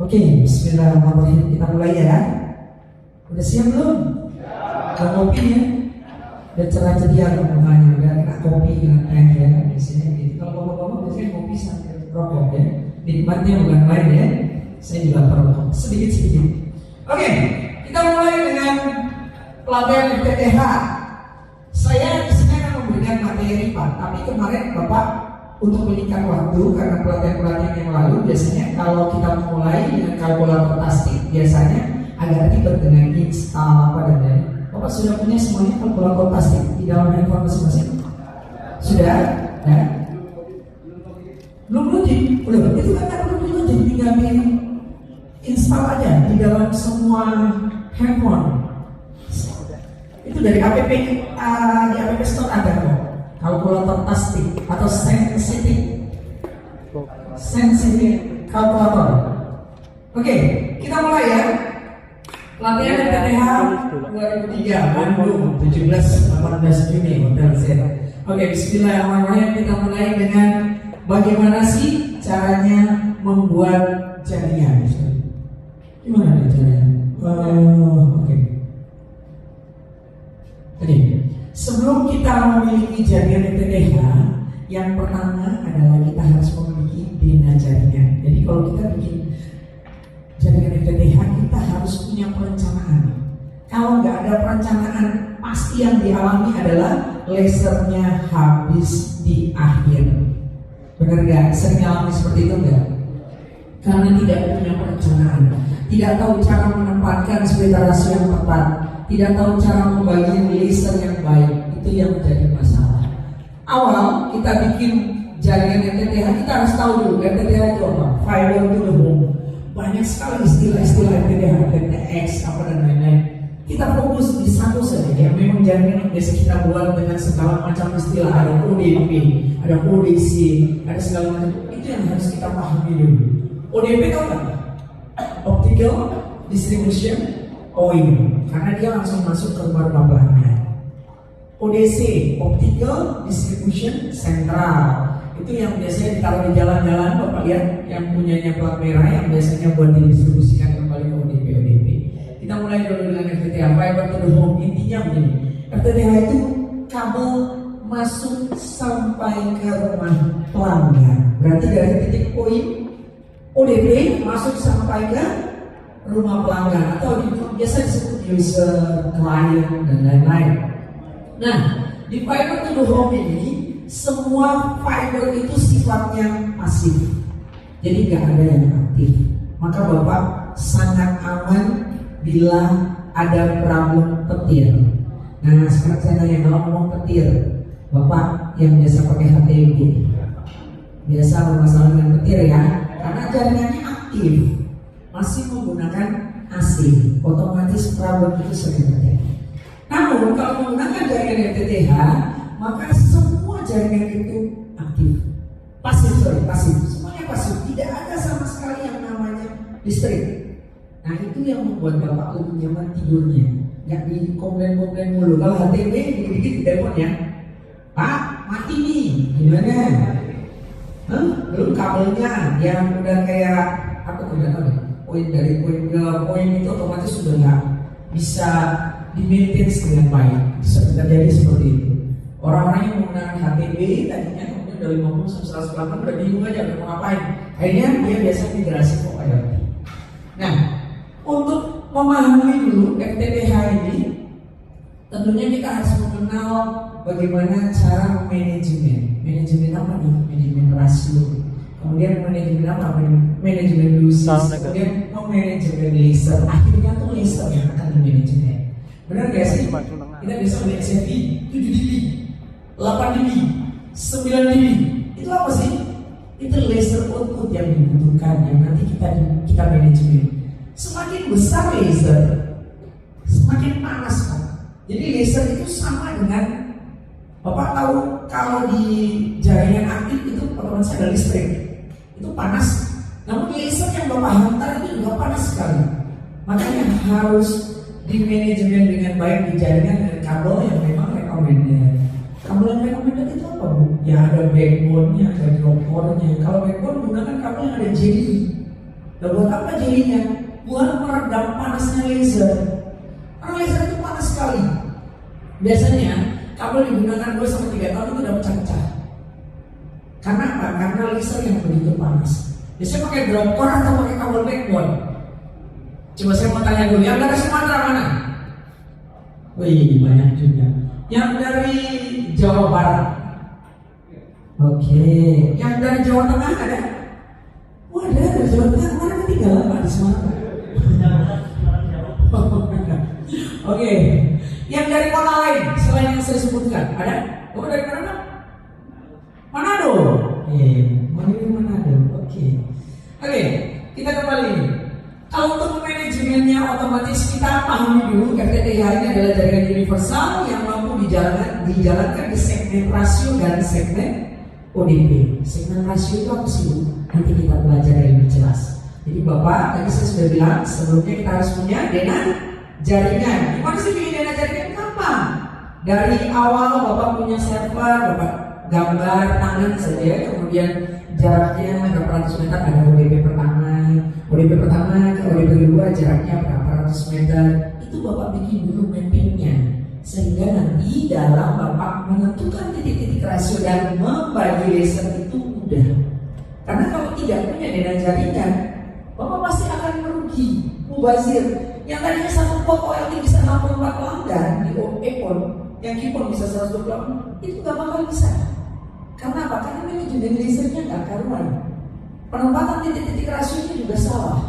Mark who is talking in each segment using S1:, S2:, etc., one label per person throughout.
S1: Oke, bismillahirrahmanirrahim. Kita mulai ya. Udah siap belum? Udah kopi ya? Udah cerah ceria mukanya, udah kena kopi, kena teh ya. Biasanya gitu. Kalau bapak-bapak biasanya kopi sambil rokok ya. Nikmatnya bukan main ya. Saya juga perokok sedikit-sedikit. Oke, kita mulai dengan pelatihan FTTH. Saya di sini akan memberikan materi Pak, tapi kemarin Bapak untuk menyingkat waktu karena pelatihan-pelatihan yang lalu biasanya kalau kita mulai dengan kalkulator tastik biasanya agak ribet dengan install apa dan lain. Bapak sudah punya semuanya kalkulator tastik di dalam handphone masing-masing? Sudah? Ya? Belum belum itu kan perlu jadi tinggal install aja di dalam semua handphone. Itu dari app di app store ada kok. Kalkulator tastik atau sensitive kalkulator. Oke, kita mulai ya. Latihan FTTH 2003 Bandung 17-18 Juni Hotel Z. Oke, bismillahirrahmanirrahim. Kita mulai dengan bagaimana sih caranya membuat jaringan. Gimana nih caranya? Oke. Oke. Sebelum kita memiliki jaringan FTTH, yang pertama adalah kita harus memiliki bina jaringan. Jadi kalau kita bikin jaringan FTTH, kita harus punya perencanaan. Kalau nggak ada perencanaan, pasti yang dialami adalah lasernya habis di akhir. Benar nggak? Sering alami seperti itu nggak? Karena tidak punya perencanaan, tidak tahu cara menempatkan splitter rasio yang tepat, tidak tahu cara membagi laser yang baik, itu yang menjadi masalah. Awal kita bikin jaringan FTTH, kita harus tahu dulu FTTH itu apa? Fiber to the home. Banyak sekali istilah-istilah FTTH, FTTX, apa dan lain-lain. Kita fokus di satu saja yang memang jaringan yang biasa kita buat dengan segala macam istilah. Ada ODP, ada ODC, ada segala macam. Itu yang harus kita pahami dulu. ODP itu apa? Optical Distribution Point, karena dia langsung masuk ke rumah pelanggan. ODC, Optical Distribution Central, itu yang biasanya ditaruh di jalan-jalan. Bapak lihat yang punyanya plat merah yang biasanya buat didistribusikan kembali ke ODP. Kita mulai dulu dengan FTTH, Fiber to the Home. Intinya begini, FTTH itu kabel masuk sampai ke rumah pelanggan. Berarti dari titik poin ODP masuk sampai ke rumah pelanggan atau biasa disebut user, client dan lain-lain. Nah, di fiber to the home ini semua fiber itu sifatnya pasif, jadi nggak ada yang aktif. Maka Bapak sangat aman bila ada problem petir. Nah, sekarang saya nanya, kalau ngomong petir, Bapak yang biasa pakai HTB, biasa bermasalah dengan petir ya, karena jaringannya aktif, masih menggunakan AC, otomatis problem itu sering terjadi. Namun kalau menggunakan jaringan FTTH, maka semua jaringan itu aktif, pasif, semuanya pasif, tidak ada sama sekali yang namanya listrik. Nah itu yang membuat Bapak lebih nyaman tidurnya, nggak di komplain mulu. Kalau HTB dikit-dikit di telepon ya, Pak mati nih, gimana? Belum kabelnya yang udah kayak apa tuh, nggak tahu deh. Poin dari poin ke poin itu otomatis sudah nggak bisa di-maintain dengan baik. Bisa terjadi seperti itu. Orang-orang yang menggunakan HTB tadinya kemudian dari 50 sampai 100 udah bingung aja mau ngapain. Akhirnya dia biasa migrasi ke IoT. Nah, untuk memahami dulu FTTH ini, tentunya kita harus mengenal bagaimana cara manajemen. Manajemen apa nih? Manajemen rasio. Kemudian manajemen apa? Manajemen dosis. Kemudian manajemen laser. Akhirnya tuh laser yang akan dimanajemen. Benar gak sih? Kita bisa melihat CV 7 dB, 8 dB, 9 dB. Itu apa sih? Itu laser output yang dibutuhkan, yang nanti kita manajemen. Semakin besar laser, semakin panas kan. Jadi laser itu sama dengan, Bapak tahu kalau di jaringan aktif itu otomatis ada listrik, itu panas. Namun laser yang Bapak hantar itu juga panas sekali. Makanya harus di manajemen dengan baik di jaringan dengan kabel yang memang recommended. Kabel yang recommended itu apa Bu? Ya ada backbone-nya, ada dropper-nya. Kalau backbone gunakan kabel yang ada jelly. Dan buat apa jadinya? Buat meredam panasnya laser. Karena laser itu panas sekali. Biasanya kabel digunakan 2-3 tahun itu udah pecah-pecah. Karena apa? Karena laser yang begitu panas. Biasanya pakai dropper atau pakai kabel backbone. Coba saya mau tanya dulu, yang dari Sumatera mana? Wih, banyak juga. Yang dari Jawa Barat. Oke. Yang dari Jawa Tengah ada? Wah, ada dari Jawa Tengah. Mana ketinggalan Pak di Sumatera? Oke. Yang dari kota lain selain yang saya sebutkan ada? Oh, dari mana? Manado. Manado. Oke. Kita kembali. Kalau untuk manajemennya otomatis kita pahami dulu FTTH ini adalah jaringan universal yang mampu dijalankan di segmen rasio dan segmen ODP. Segmen rasio itu apa sih, Bu? Nanti kita belajar yang lebih jelas. Jadi Bapak, tadi saya sudah bilang sebelumnya kita harus punya dana jaringan. Gimana sih bikin dana jaringan? Gampang. Dari awal Bapak punya server, Bapak gambar tangan saja, kemudian jaraknya berapa ratus meter, ada ODP pertama ke ODP kedua jaraknya berapa ratus meter. Itu Bapak bikin dulu mappingnya, sehingga nanti dalam Bapak menentukan titik-titik rasio dan membagi laser itu mudah. Karena kalau tidak punya dana jaringan, Bapak pasti akan merugi, mubazir. Yang tadinya satu pot OLT bisa 64 pelanggan di Epon, yang Kipon bisa 128, itu gak bakal bisa. Karena apa? Karena manajemen lasernya gak karuan. Penempatan titik-titik rasionya juga salah.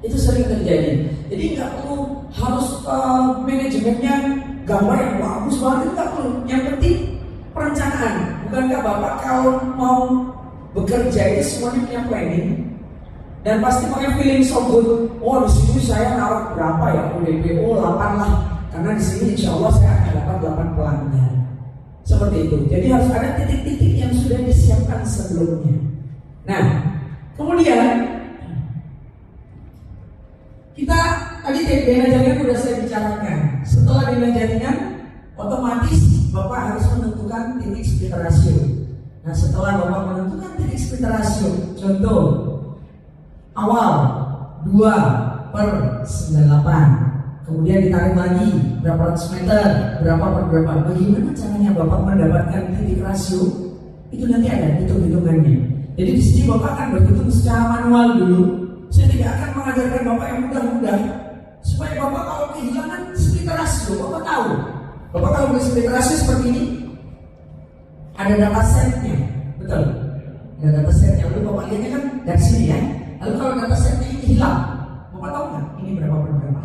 S1: Itu sering terjadi. Jadi nggak perlu harus manajemennya gambar yang bagus banget, nggak perlu. Yang penting perencanaan. Bukankah Bapak kalau mau bekerja itu semuanya punya planning dan pasti pakai feeling so good. Oh, di sini saya naruh berapa ya ODP? Oh, 8 lah. Karena di sini insya Allah saya akan dapat 8 pelanggan. Seperti itu. Jadi harus ada titik-titik yang sudah disiapkan sebelumnya. Nah, kemudian kita tadi dana jaringan sudah saya bicarakan. Setelah dana jaringan, otomatis Bapak harus menentukan titik split rasio. Nah, setelah Bapak menentukan titik split rasio, contoh awal 2/98, kemudian ditarik lagi berapa ratus meter, berapa per berapa. Bagaimana caranya Bapak mendapatkan titik rasio? Itu nanti ada hitung-hitungannya. Jadi di sini Bapak akan berhitung secara manual dulu. Saya tidak akan mengajarkan Bapak yang mudah-mudah, supaya Bapak kalau kehilangan split rasio, Bapak tahu. Bapak kalau beli split rasio seperti ini, ada data setnya, betul? Ada data setnya. Lalu Bapak lihatnya kan dari sini ya. Lalu kalau data setnya ini hilang, Bapak tahu nggak ini berapa per berapa?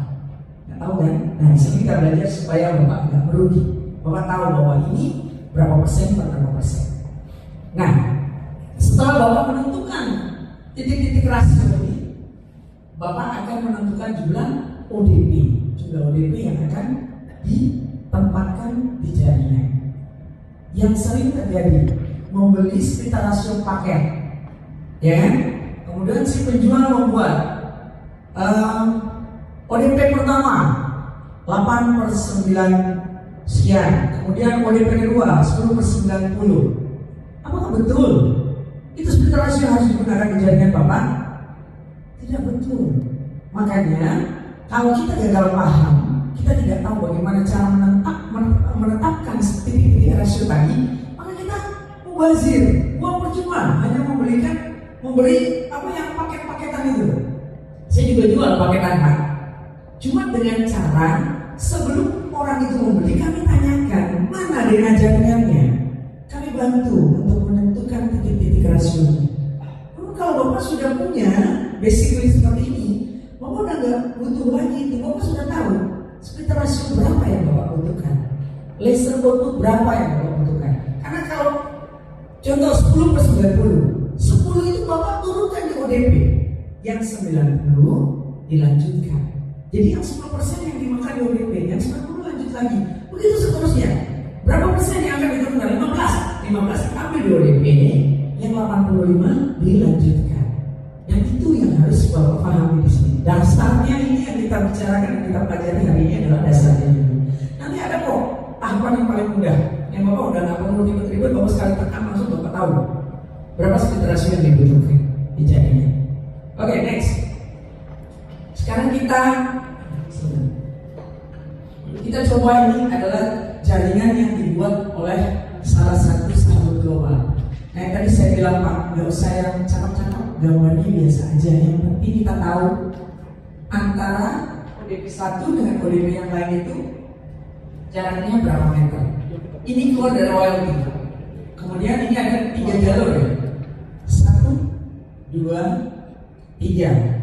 S1: Nggak tahu kan? Nah, di sini kita belajar supaya Bapak nggak merugi. Bapak tahu bahwa ini berapa persen per berapa persen. Nah, setelah Bapak menentukan titik-titik rasio ini, Bapak akan menentukan jumlah ODP yang akan ditempatkan di jaringan. Yang sering terjadi, membeli split rasio paket, ya kan? Kemudian si penjual membuat ODP pertama 8/9 sekian, kemudian ODP kedua 10/90. Apakah betul itu split rasio harus digunakan di jaringan Bapak? Tidak betul. Makanya kalau kita gagal paham, kita tidak tahu bagaimana cara menetapkan titik-titik rasio tadi, maka kita mubazir, uang percuma, hanya memberi apa yang paket-paketan itu. Saya juga jual paketan Pak. Cuma dengan cara sebelum orang itu membeli, kami tanyakan mana dana jaringannya. Kami bantu untuk menentukan titik-titik rasionya. Kalau Bapak sudah punya basically seperti ini, Bapak udah nggak butuh lagi itu. Bapak sudah tahu split rasio berapa yang Bapak butuhkan, laser output berapa yang Bapak butuhkan. Karena kalau contoh 10/90, 10 itu Bapak turunkan di ODP, yang 90 dilanjutkan. Jadi yang 10% yang dimakan di ODP, yang 90 lanjut lagi. Begitu seterusnya. Berapa persen yang akan diturunkan? 15 diambil di ODP, yang 85 dilanjutkan. Dan itu yang harus Bapak pahami di sini. Dasarnya ini yang kita bicarakan, yang kita pelajari hari ini adalah dasarnya dulu. Nanti ada kok tahapan yang paling mudah, yang Bapak udah nggak perlu ribet-ribet, Bapak sekali tekan langsung Bapak tahu berapa split rasio yang dibutuhkan di jaringan. Oke, next. Sekarang kita coba, ini adalah jaringan yang dibuat oleh salah satu sahabat global. Nah, tadi saya bilang Pak, nggak usah yang cakep-cakep, gambarnya biasa aja. Yang penting kita tahu antara ODP 1 dengan ODP yang lain itu jaraknya berapa meter. Ini keluar dari royalty. Kemudian ini ada 3 jalur ya. 1, 2, 3.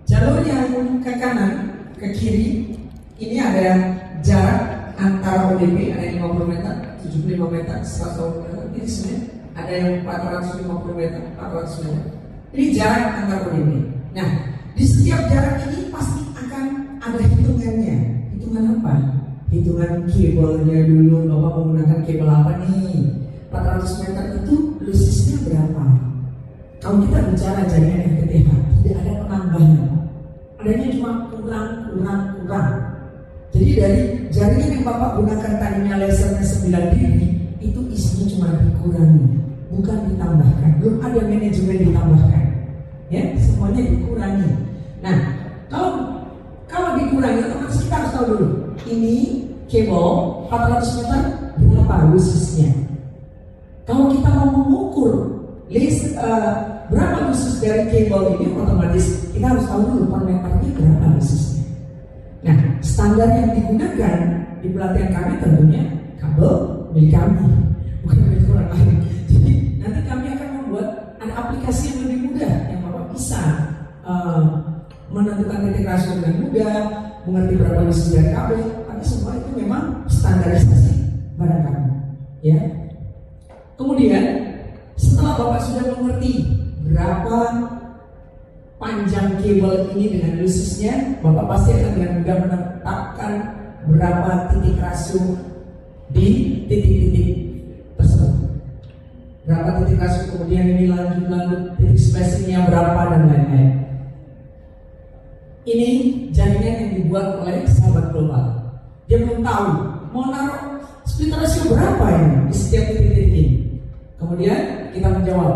S1: Jalur yang ke kanan, ke kiri, ini ada jarak antara ODP, ada yang 50 meter, 75 meter, 100 meter. Ini sebenarnya ada yang 450 meter, 400 meter. Ini jarak antar ODP. Nah, di setiap jarak ini pasti akan ada hitungannya. Hitungan apa? Hitungan kabelnya dulu. Bapak menggunakan kabel apa nih? 400 meter itu lusisnya berapa? Kalau kita bicara jaringan FTTH, tidak ada penambahan. Adanya cuma kurang. Jadi dari jaringan yang Bapak gunakan tadinya lasernya 9 dB, itu isinya cuma dikurangi, bukan ditambahkan. Belum ada manajemen ditambahkan. Ya, semuanya dikurangi. Nah, kalau dikurangi, otomatis kita harus tahu dulu. Ini kabel 400 meter berapa lusisnya? Kalau kita mau mengukur berapa lusis dari kabel ini, otomatis kita harus tahu dulu per meternya berapa lusisnya. Nah, standar yang digunakan di pelatihan kami tentunya kabel milik kami, bukan milik orang lain. Jadi nanti kami akan membuat ada aplikasi yang lebih mudah yang Bapak bisa menentukan titik rasio dengan mudah, mengerti berapa lusis dari kabel. Tapi semua itu memang standarisasi barang kami, ya. Kemudian setelah Bapak sudah mengerti berapa panjang kabel ini dengan lusisnya, Bapak pasti akan dengan mudah menetapkan berapa titik rasio di titik-titik tersebut. Berapa titik rasio, kemudian ini lanjut titik spacingnya berapa dan lain-lain. Ini jaringan yang dibuat oleh sahabat global. Dia belum tahu mau naruh split rasio berapa ini di setiap titik-titik ini. Kemudian kita menjawab,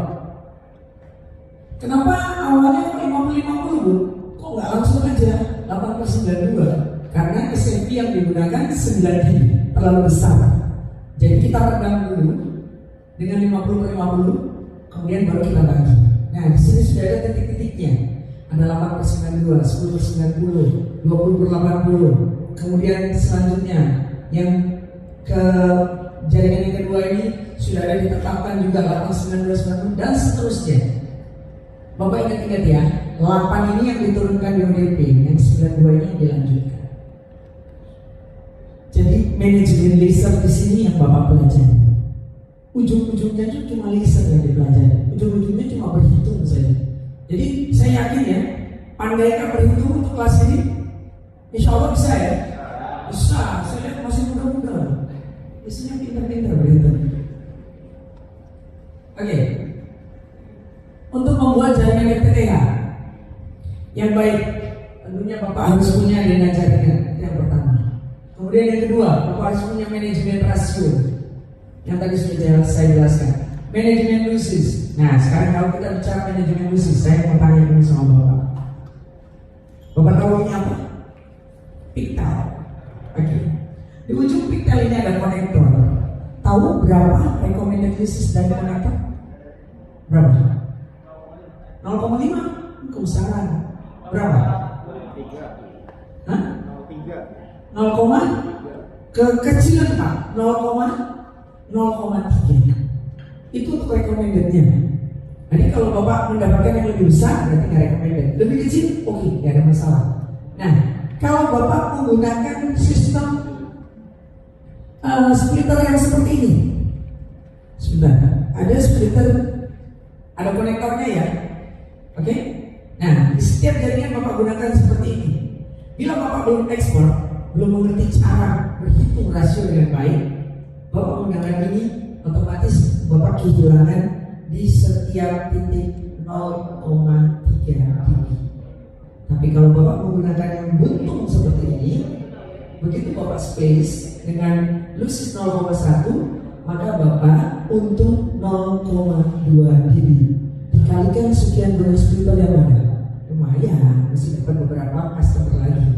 S1: kenapa awalnya 50-50 Bu? Kok nggak langsung aja 8/92? Karena SMP yang digunakan 9 dB, terlalu besar. Jadi kita redam dulu dengan 50/50, kemudian baru kita bagi. Nah, di sini sudah ada titik-titiknya. Ada 8/92, 10/90, 20/80. Kemudian selanjutnya yang ke jaringan yang kedua ini sudah ada ditetapkan juga 8/92 dan seterusnya. Bapak ingat ya, 8 ini yang diturunkan di ODP, yang 92 ini yang dilanjutkan. Jadi manajemen laser di sini yang Bapak pelajari. Ujung-ujungnya itu cuma laser yang dipelajari. Ujung-ujungnya cuma berhitung saja. Jadi saya yakin ya, pandainya berhitung untuk kelas ini, insya Allah bisa ya. Bisa, saya lihat masih muda-muda. Biasanya pintar-pintar berhitung. Oke. Untuk membuat jaringan FTTH yang baik, tentunya Bapak harus punya dana jaringan, yang pertama. Kemudian yang kedua, Bapak harus punya manajemen rasio yang tadi sudah saya jelaskan. Manajemen lusis. Nah, sekarang kalau kita bicara manajemen lusis, saya mau tanya dulu sama Bapak. Bapak tahu ini apa? Pigtail. Oke. Di ujung pigtail ini ada konektor. Tahu berapa recommended lusis dari konektor? Berapa? 0,5 kebesaran. Berapa? 0,3. Hah? 0, kekecilan Pak. 0,3. Itu untuk recommendednya. Jadi kalau Bapak mendapatkan yang lebih besar, berarti nggak recommended. Lebih kecil, oke, nggak ada masalah. Nah, kalau Bapak menggunakan sistem splitter yang seperti ini, sebentar, ada splitter, ada konektornya ya. Oke? Nah, di setiap jaringan Bapak gunakan seperti ini. Bila Bapak belum ekspor, belum mengerti cara berhitung rasio dengan baik, Bapak menggunakan ini, otomatis Bapak kehilangan di setiap titik 0,3 dB. Tapi kalau Bapak menggunakan yang buntung seperti ini, begitu Bapak space dengan lusis 0,1, maka Bapak untung 0,2 dB. Dikalikan sekian banyak splitter yang ada, lumayan, masih dapat beberapa customer lagi.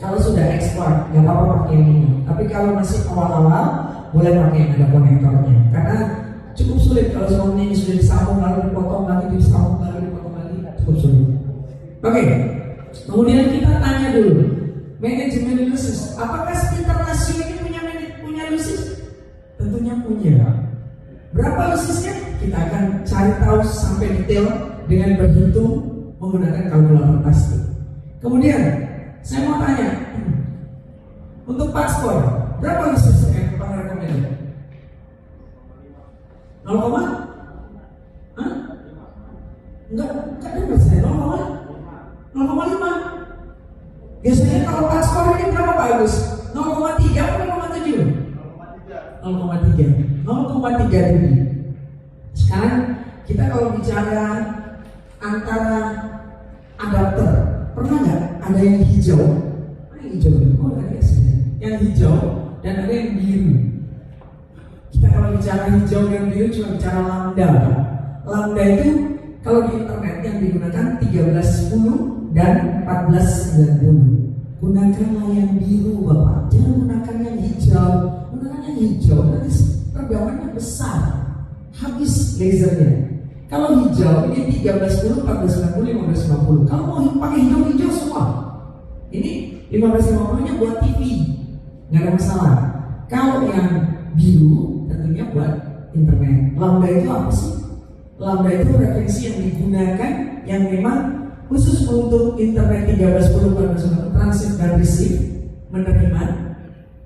S1: Kalau sudah ekspor, nggak apa-apa pakai yang ini. Tapi kalau masih awal-awal, boleh pakai yang ada konektornya. Karena cukup sulit kalau semuanya ini sudah disambung lalu dipotong lagi, disambung lalu dipotong lagi, cukup sulit. Oke, kemudian kita tanya dulu, manajemen lusis. Apakah splitter rasio ini punya lusis? Tentunya punya. Berapa lusisnya? Kita akan cari tahu sampai detail dengan berhitung menggunakan kalkulator pasti. Kemudian saya mau tanya, untuk paspor berapa lusisnya yang Bapak rekomendasi? 0, enggak dengar saya 0,5. Biasanya kalau paspor ini berapa Pak Agus? 0,3 atau 0,7? 0,3 dulu. Sekarang kita kalau bicara antara adapter, pernah nggak ada yang hijau? Yang hijau, ada ya sih. Yang hijau dan ada yang biru. Kita kalau bicara hijau dan biru cuma bicara lambda. Lambda itu kalau di internet yang digunakan 1310 dan 1490. Gunakanlah yang biru Bapak, jangan gunakan yang hijau. Gunakan yang hijau, nanti perdaungannya besar, habis lasernya. Kalau hijau ini 1310, 1490, 1550. Kalau mau pakai hijau semua, ini 1550 nya buat TV, nggak ada masalah. Kalau yang biru tentunya buat internet. Lambda itu apa sih? Lambda itu frekuensi yang digunakan yang memang khusus untuk internet 1310, 1450, transit dan receive, menerima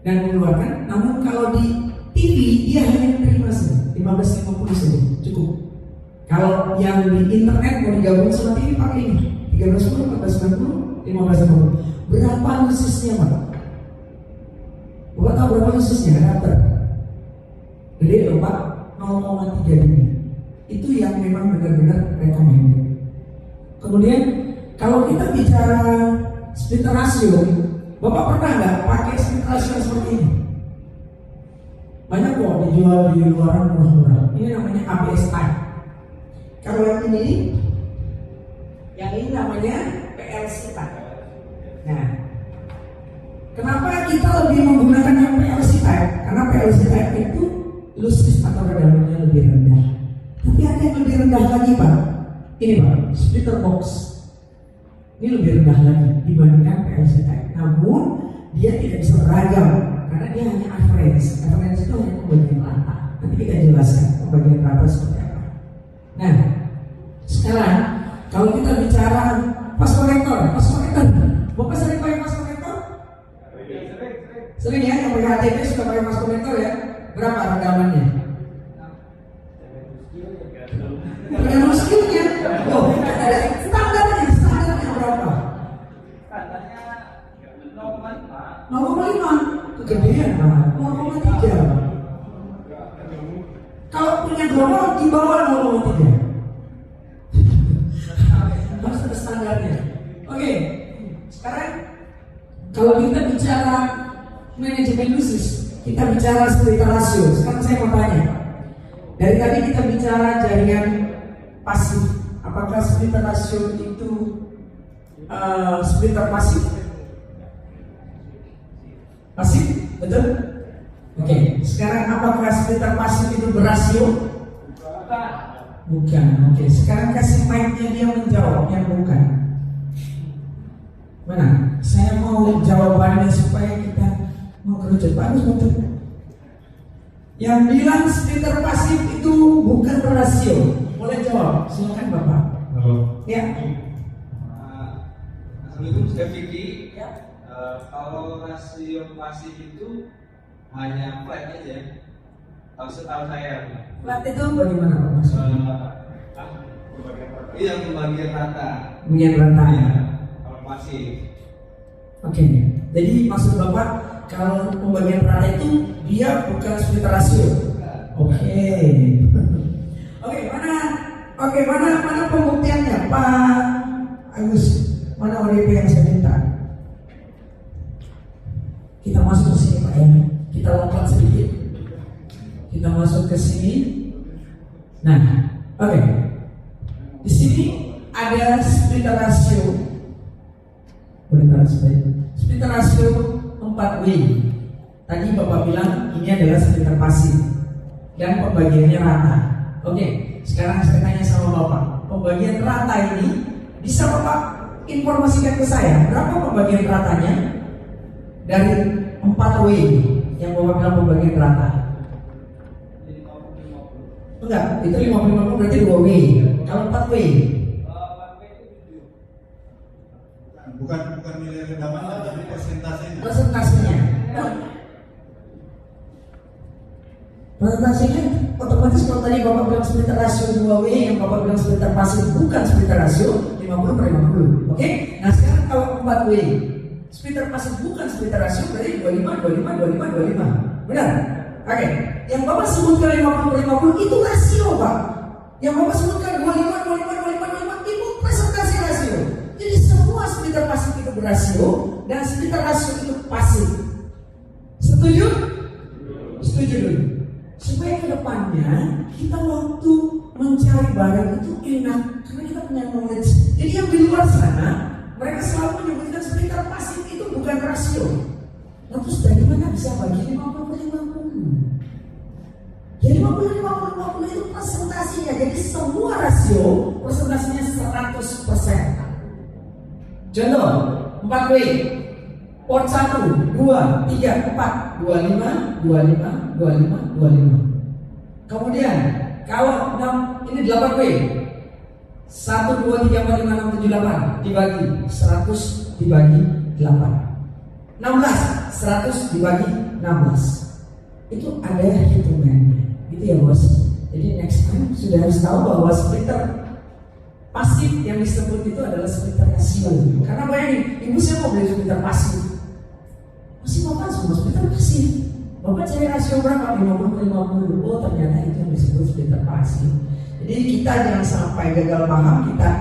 S1: dan mengeluarkan. Namun kalau di TV dia hanya menerima saja 1550 saja cukup. Kalau yang di internet mau digabung sama TV pakai ini 1310, 1490, 1550. Berapa lusisnya Pak? Bapak tahu berapa lusisnya adapter? Gede loh Pak, 0,3 dB. Itu yang memang benar-benar recommended. Kemudian kalau kita bicara splitter rasio, Bapak pernah nggak pakai splitter rasio seperti ini? Banyak kok dijual di luaran murah-murah. Ini namanya ABS type. Kalau yang ini namanya PLC type. Nah, kenapa kita lebih menggunakan yang PLC type? Karena PLC type itu lusis atau kedalamannya lebih rendah. Tapi ada yang lebih rendah lagi Pak. Ini Pak, splitter box. Ini lebih rendah lagi dibandingkan PLC type. Namun dia tidak bisa beragam karena dia hanya average. Average itu hanya pembagian rata. Nanti kita jelaskan pembagian rata seperti apa. Nah, sekarang kalau kita bicara pas konektor, Bapak sering pakai pas konektor? Sering ya, yang pakai HTP suka pakai pas konektor ya. Berapa ragamannya? Tergantung skillnya. Oh, ada standarnya berapa?
S2: Standarnya 0,5.
S1: 0,5 kegedean Pak. 0,3. Kalau punya global di bawah 0,3. Harus ada standarnya. Oke, sekarang kalau kita bicara manajemen lusis, kita bicara splitter rasio. Sekarang saya mau tanya, dari tadi kita bicara jaringan pasif. Apakah splitter rasio itu splitter pasif? Pasif, betul? Oke, sekarang apakah splitter pasif itu berasio? Bukan. Oke, sekarang kasih mic-nya dia menjawab yang bukan. Mana? Saya mau jawabannya supaya kita mau kerucut. Bagus betul. Yang bilang splitter pasif itu bukan rasio. Boleh jawab, silakan Bapak.
S3: Halo.
S1: Ya.
S2: Assalamualaikum, saya Vicky.
S1: Ya.
S2: Kalau rasio pasif itu hanya flat aja. Kalau setahu saya.
S1: Flat itu bagaimana Pak maksudnya?
S2: Iya, pembagian rata.
S1: Pembagian rata.
S2: Ya, kalau pasif.
S1: Oke. Jadi maksud Bapak kalau pembagian rata itu dia bukan splitter rasio. Oke. Oke, mana pembuktiannya Pak Agus? Mana ODP yang saya minta? Kita masuk ke sini Pak ya. Kita lompat sedikit. Kita masuk ke sini. Nah, oke. Di sini ada splitter rasio Boleh translate. Splitter rasio 4W. Tadi Bapak bilang ini adalah splitter pasif dan pembagiannya rata. Oke, sekarang saya tanya sama Bapak, pembagian rata ini bisa Bapak informasikan ke saya berapa pembagian ratanya dari 4W yang Bapak bilang pembagian rata? Enggak, itu 50-50 berarti 2W. Kalau 4W?
S3: Bukan nilai rendamannya, tapi persentasenya.
S1: Persentasenya otomatis kalau tadi Bapak bilang splitter rasio 2W, yang Bapak bilang splitter pasif bukan splitter rasio 50/50. Oke? Nah sekarang kalau 4W, splitter pasif bukan splitter rasio berarti 25/25. Benar? Oke. Yang Bapak sebutkan 50/50 itu rasio, Pak. Yang Bapak sebutkan 25/25 itu presentasi rasio. Jadi semua splitter pasif itu berasio dan splitter rasio itu pasif. Setuju? Setuju dulu. Supaya ke depannya kita waktu mencari barang itu enak karena kita punya knowledge. Jadi yang di luar sana mereka selalu menyebutkan splitter pasif itu bukan rasio. Nah, terus dari mana bisa bagi 50/50? Jadi 50/50 itu presentasinya. Jadi semua rasio presentasinya 100%. Contoh 4W, port 1, 2, 3, 4, 25, 25, 25, 25. Kemudian kalau 6, ini 8W, 1, 2, 3, 4, 5, 6, 7, 8 dibagi 100 dibagi 8, 16, 100 dibagi 16. Itu ada hitungannya, gitu ya bos. Jadi next time sudah harus tahu bahwa splitter pasif yang disebut itu adalah splitter rasio. Karena bayangin, ibu saya mau beli splitter pasif, masih makan semua splitter pasif. Bapak cari rasio berapa? 50/50. Oh ternyata itu yang disebut splitter pasif. Jadi kita jangan sampai gagal paham, kita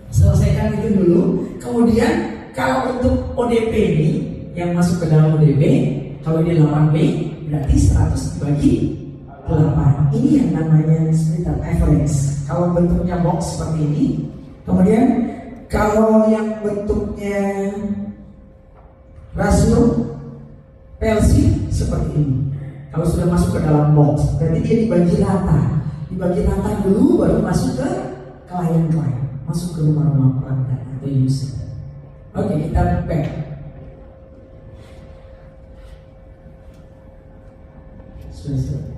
S1: selesaikan itu dulu. Kemudian kalau untuk ODP ini yang masuk ke dalam ODP, kalau ini 8W berarti 100 dibagi 8. Ini yang namanya splitter average. Kalau bentuknya box seperti ini. Kemudian kalau yang bentuknya rasio PLC seperti ini. Kalau sudah masuk ke dalam box, berarti dia dibagi rata. Dibagi rata dulu baru masuk ke klien-klien, masuk ke rumah-rumah pelanggan atau user. Oke, kita back. Sudah.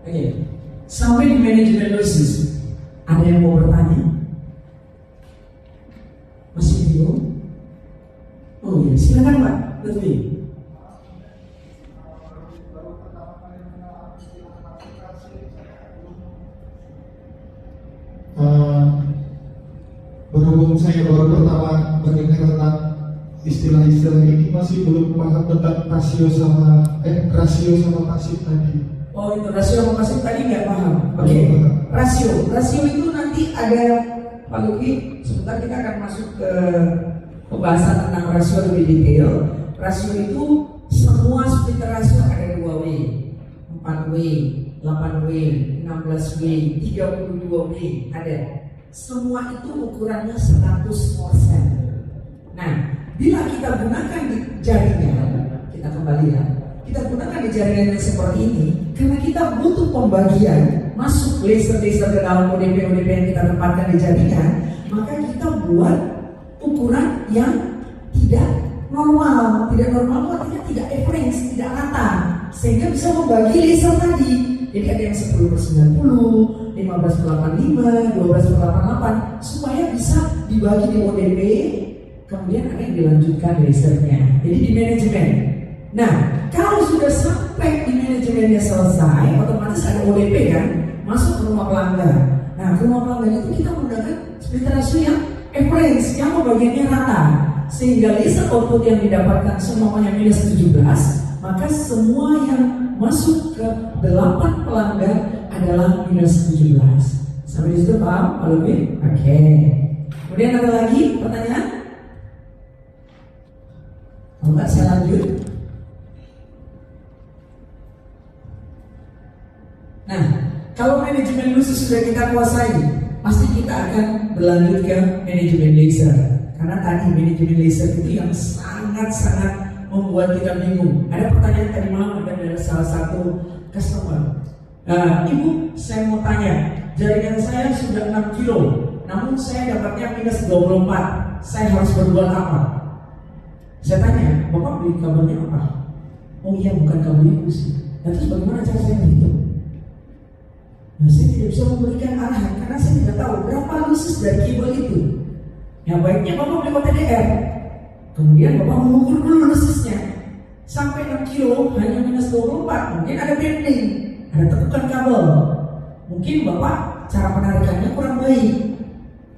S1: Oke, sampai di manajemen losses, ada yang mau bertanya? Masih bingung? Oh iya, silakan Pak, Lutfi.
S4: Berhubung saya baru pertama mendengar tentang istilah-istilah ini, masih belum paham tentang rasio sama pasif tadi.
S1: Oh itu rasio sama pasif tadi nggak paham. Oke. Rasio itu nanti ada Pak Luki. Sebentar kita akan masuk ke pembahasan tentang rasio lebih detail. Rasio itu semua splitter rasio ada 2W, 4W, 8W, 16W, 32W ada. Semua itu ukurannya 100%. Nah, bila kita gunakan di jaringan, kita kembali ya, kita gunakan di jaringan yang seperti ini, karena kita butuh pembagian masuk laser-laser ke dalam ODP-ODP yang kita tempatkan di jaringan, maka kita buat ukuran yang tidak normal. Tidak normal itu artinya tidak average, tidak rata, sehingga bisa membagi laser tadi. Jadi ada yang 10/90, 15/85, 12/88, supaya bisa dibagi di ODP. Kemudian ada yang dilanjutkan lasernya. Jadi di manajemen. Nah, kalau sudah sampai di manajemennya selesai, otomatis ada ODP kan, masuk ke rumah pelanggan. Nah, ke rumah pelanggan itu kita menggunakan splitter rasio yang average, yang pembagiannya rata, sehingga laser output yang didapatkan semuanya minus 17, maka semua yang masuk ke 8 pelanggan adalah minus 17. Sampai di situ paham? Pak Lutfi? Oke. Kemudian ada lagi pertanyaan? Kalau enggak saya lanjut. Nah, kalau manajemen lusus sudah kita kuasai, pasti kita akan berlanjut ke manajemen laser. Karena tadi manajemen laser itu yang sangat-sangat membuat kita bingung. Ada pertanyaan tadi malam ada dari salah satu customer. Ibu, saya mau tanya, jaringan saya sudah 6 kilo, namun saya dapatnya minus 24. Saya harus berbuat apa? Saya tanya, Bapak beli kabelnya apa? Oh iya, bukan kabel ibu sih. Nah, terus bagaimana cara saya berhitung? Nah, saya tidak bisa memberikan arahan karena saya tidak tahu berapa lusus dari kabel itu. Yang baiknya Bapak beli OTDR. Kemudian Bapak mengukur dulu lususnya. Sampai 6 kilo hanya minus 24. Mungkin ada bending, ada tekukan kabel. Mungkin Bapak cara penarikannya kurang baik.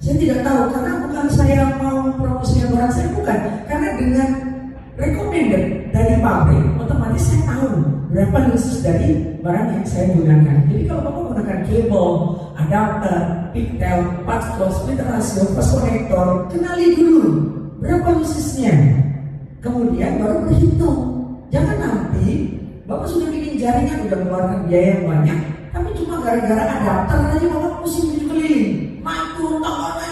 S1: Saya tidak tahu karena bukan saya mau promosikan barang saya, bukan. Karena dengan recommended dari pabrik, otomatis saya tahu berapa lusus dari barang yang saya gunakan. Jadi kalau Bapak menggunakan kabel, adapter, pigtail, patch cord, split rasio, fast connector, kenali dulu berapa lususnya. Kemudian baru berhitung. Jangan nanti Bapak sudah bikin jaringan, udah mengeluarkan biaya yang banyak, tapi cuma gara-gara adapter aja Bapak pusing tujuh keliling, naik turun tambah.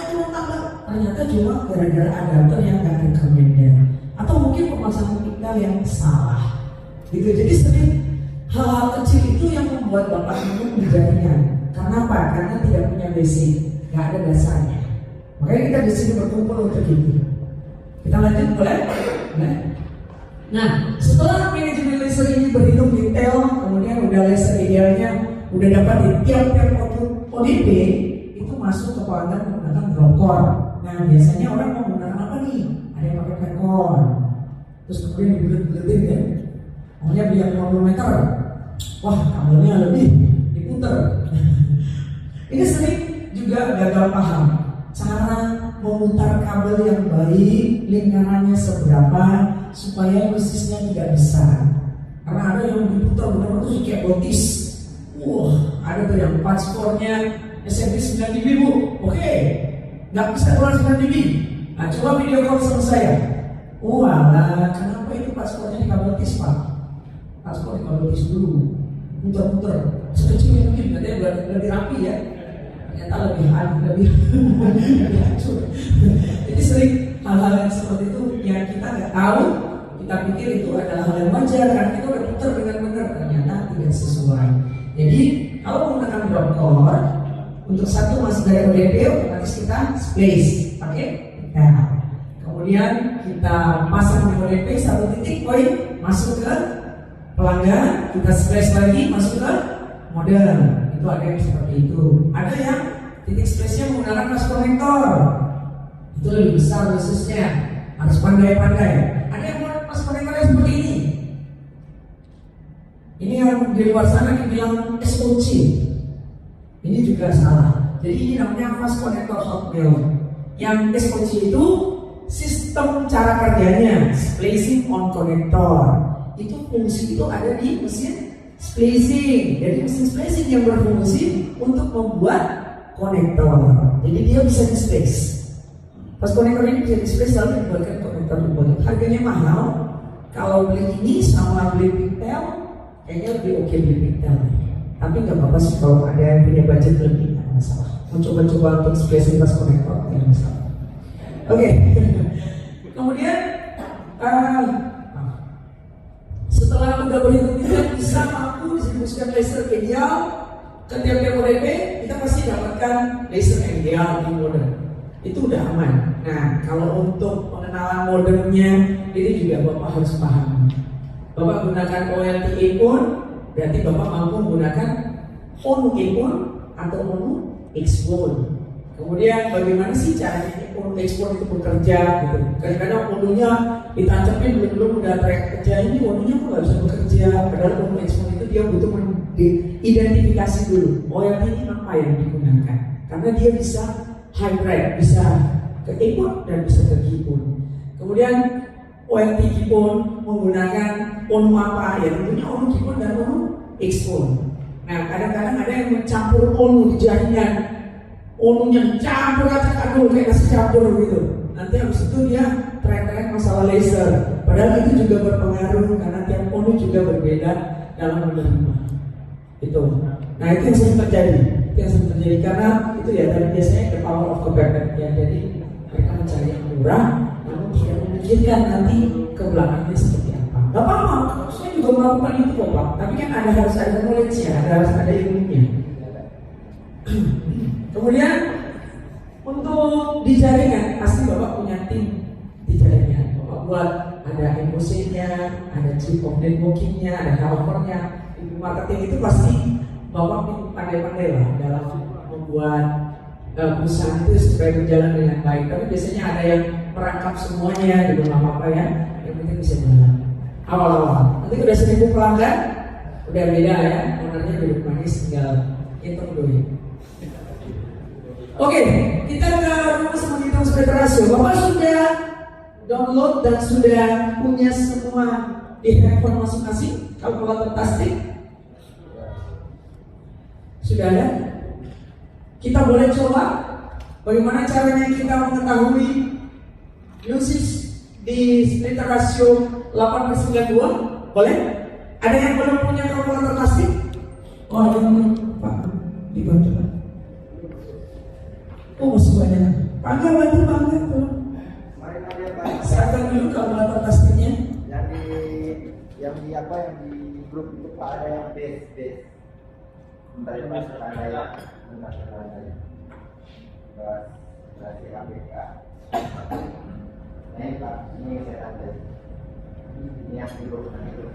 S1: Ternyata cuma gara-gara adapter yang nggak recommended, atau mungkin pemasangan pigtail yang salah. Gitu. Jadi sering hal-hal kecil itu yang membuat Bapak bingung di jaringan. Karena apa? Karena tidak punya basic, nggak ada dasarnya. Makanya kita di sini berkumpul untuk itu. Kita lanjut boleh? Nah, setelah manajemen laser ini berhitung detail, kemudian udah laser idealnya udah dapat di tiap-tiap ODP, itu masuk ke pelanggan menggunakan drop core. Nah, biasanya orang mau menggunakan apa nih? Ada yang pakai flat core, terus kemudian dibulet-buletin kan? Maunya biar 50 meter, wah kabelnya lebih diputer. Ini sering juga gagal paham cara memutar kabel yang baik, lingkarannya seberapa supaya lususnya tidak besar. Karena ada yang diputar benar-benar tuh kayak botis. Ada tuh yang patch core-nya SMP 9 dB bu, oke, nggak bisa keluar 9 dB. Nah, coba video call sama saya. Alah, kenapa itu patch core-nya di kabel tis pak? Patch core di kabel tis dulu, putar-putar, sekecil mungkin, nanti lebih rapi ya. Ternyata lebih hancur. Jadi sering hal-hal yang seperti itu yang kita nggak tahu, kita pikir itu adalah hal yang wajar karena kita udah putar dengan benar, ternyata tidak sesuai. Jadi kalau menggunakan drop core untuk satu masuk dari ODP, otomatis kita space pakai pigtail. Kemudian kita pasang di ODP satu titik poin masuk ke pelanggan, kita space lagi masuk ke modem. Itu ada yang seperti itu. Ada yang titik space-nya menggunakan fast connector. Itu lebih besar khususnya, harus pandai-pandai. Ada yang menggunakan fast connector seperti ini. Ini yang di luar sana dibilang SOC. Ini juga salah. Jadi ini namanya fast connector hot mill. Yang SOC itu sistem cara kerjanya splicing on connector. Itu fungsi itu ada di mesin splicing. Jadi mesin splicing yang berfungsi untuk membuat konektor. Jadi dia bisa di splice. Fast connector ini bisa di splice lalu dibuatkan konektor terbentuk. Harganya mahal. Kalau beli ini sama beli pigtail, kayaknya lebih oke beli pigtail. Tapi nggak apa-apa sih kalau ada yang punya budget lebih, nggak masalah. Mencoba-coba untuk splicing fast connector tidak masalah. Oke. Kemudian setelah udah berhitung tidak bisa mampu distribusikan laser ideal ke tiap-tiap ODP, kita pasti dapatkan laser ideal di modem. Itu udah aman. Nah, kalau untuk pengenalan modemnya ini juga Bapak harus paham. Bapak gunakan OLTA pun, berarti Bapak mampu menggunakan ONU pun atau ONU X-Phone. Kemudian bagaimana sih caranya ONU X-Phone itu bekerja gitu. Kadang-kadang ONU-nya ditancapin belum udah track kerja, ini ONU-nya kok nggak bisa bekerja. Padahal ONU X-Phone itu dia butuh identifikasi dulu. OLT ini apa yang digunakan? Karena dia bisa hybrid, bisa ke input dan bisa ke keyboard. Kemudian OLT keyboard menggunakan ONU apa? Ya tentunya ONU keyboard dan ONU X-Phone. Nah kadang-kadang ada yang mencampur ONU di jaringan. ONU-nya campur acak adul kayak nasi campur gitu. Nanti habis itu dia track masalah laser. Padahal itu juga berpengaruh karena tiap ONU juga berbeda dalam menerima. Itu. Nah itu yang sering terjadi. Itu yang sering terjadi karena itu ya tadi biasanya the power of kepepet ya. Jadi mereka mencari yang murah, namun tidak memikirkan nanti ke belakangnya seperti apa. Gak apa-apa, saya juga melakukan itu kok Pak. Tapi kan harus ada knowledge-nya, harus ada ilmunya. Kemudian untuk di jaringan pasti Bapak punya tim di jaringan. Bapak buat ada emosinya, ada chief of networking-nya, ada helper-nya. Di marketing itu pasti Bapak pandai-pandai lah dalam membuat perusahaan itu supaya berjalan dengan baik. Tapi biasanya ada yang merangkap semuanya juga nggak apa-apa ya. Yang penting bisa jalan. Awal-awal. Nanti udah 1000 pelanggan, udah beda ya. Ownernya duduk manis tinggal hitung dulu. Oke, kita ke rumus menghitung spread ratio. Bapak sudah download dan sudah punya semua di handphone masing-masing kalkulator tastik? Sudah ada? Kita boleh coba bagaimana caranya kita mengetahui usage di split ratio 8/92? Boleh? Ada yang belum punya kalkulator tastik? Oh, ada yang belum? Pak, dibantu Pak. Oh, masih banyak. Bangga bantu bangga tuh. Siapkan dulu kalkulator tastiknya.
S5: Yang di apa yang di grup itu Pak ada yang base. Bentar ya Mas, ada ya. Bentar ada ya. Bahas ABK. Ini Pak, ini saya tanda. Ini yang di grup itu.